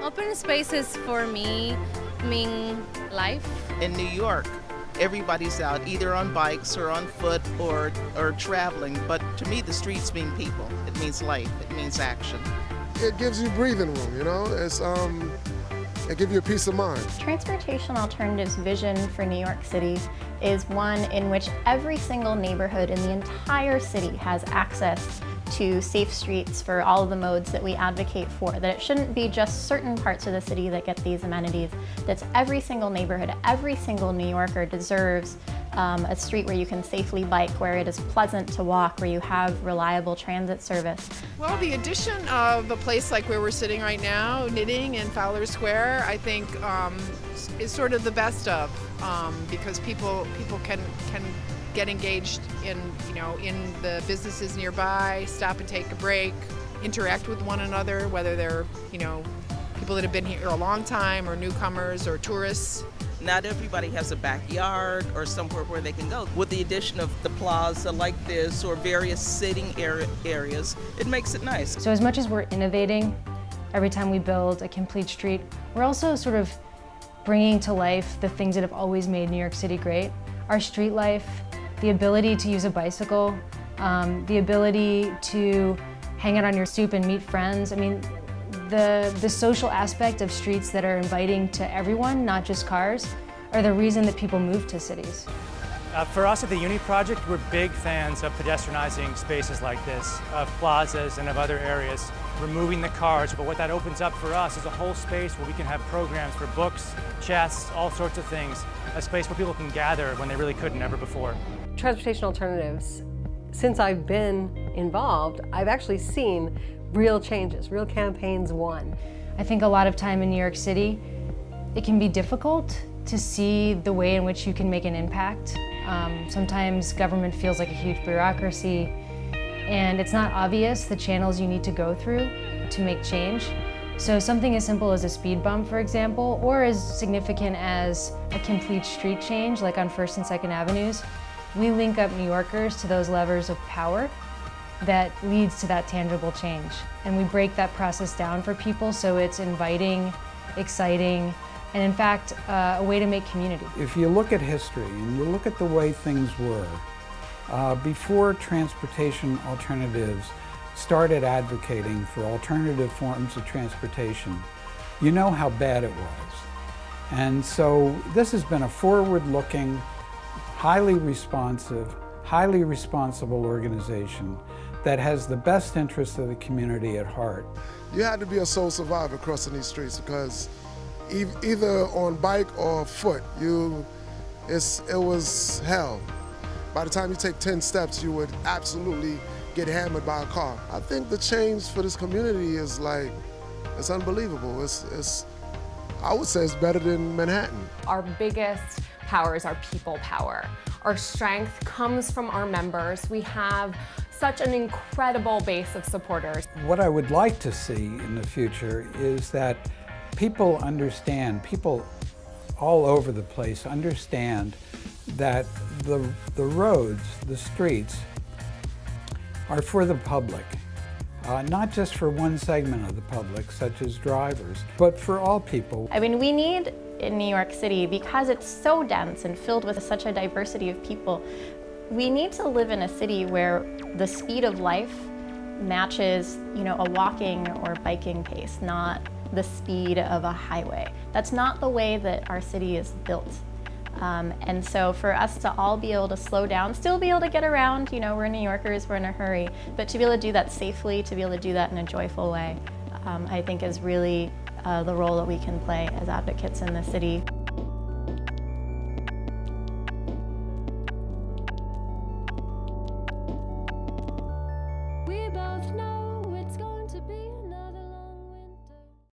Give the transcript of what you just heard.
Open spaces for me mean life. In New York, everybody's out either on bikes or on foot or traveling. But to me, the streets mean people. It means life. It means action. It gives you breathing room, you know? It gives you a peace of mind. Transportation Alternatives' vision for New York City is one in which every single neighborhood in the entire city has access to safe streets for all of the modes that we advocate for. That it shouldn't be just certain parts of the city that get these amenities. That's every single neighborhood, every single New Yorker deserves a street where you can safely bike, where it is pleasant to walk, where you have reliable transit service. Well, the addition of a place like where we're sitting right now, Knitting in Fowler Square, I think is sort of the best of, because people can get engaged in the businesses nearby, stop and take a break, interact with one another, whether they're people that have been here a long time or newcomers or tourists. Not everybody has a backyard or somewhere where they can go. With the addition of the plaza like this or various sitting areas, it makes it nice. So as much as we're innovating every time we build a complete street, we're also sort of bringing to life the things that have always made New York City great. Our street life, the ability to use a bicycle, the ability to hang out on your stoop and meet friends. I mean, the social aspect of streets that are inviting to everyone, not just cars, are the reason that people move to cities. For us at the Uni Project, we're big fans of pedestrianizing spaces like this, of plazas and of other areas, removing the cars. But what that opens up for us is a whole space where we can have programs for books, chess, all sorts of things, a space where people can gather when they really couldn't ever before. Transportation Alternatives, since I've been involved, I've actually seen real changes, real campaigns won. I think a lot of time in New York City, it can be difficult to see the way in which you can make an impact. Sometimes government feels like a huge bureaucracy, and it's not obvious the channels you need to go through to make change. So something as simple as a speed bump, for example, or as significant as a complete street change, like on 1st and 2nd Avenues, we link up New Yorkers to those levers of power that leads to that tangible change. And we break that process down for people so it's inviting, exciting, and in fact, a way to make community. If you look at history and you look at the way things were, before Transportation Alternatives started advocating for alternative forms of transportation, you know how bad it was. And so this has been a forward-looking, highly responsive, highly responsible organization that has the best interests of the community at heart. You had to be a sole survivor crossing these streets because either on bike or foot, it was hell. By the time you take 10 steps, you would absolutely get hammered by a car. I think the change for this community is it's unbelievable. I would say it's better than Manhattan. Our biggest power is our people power. Our strength comes from our members. We have such an incredible base of supporters. What I would like to see in the future is that people all over the place understand that the roads, the streets, are for the public. Not just for one segment of the public, such as drivers, but for all people. I mean, we need in New York City, because it's so dense and filled with such a diversity of people, we need to live in a city where the speed of life matches, a walking or biking pace, not the speed of a highway. That's not the way that our city is built. And so for us to all be able to slow down, still be able to get around, we're New Yorkers, we're in a hurry, but to be able to do that safely, to be able to do that in a joyful way, I think is really the role that we can play as advocates in the city. We both know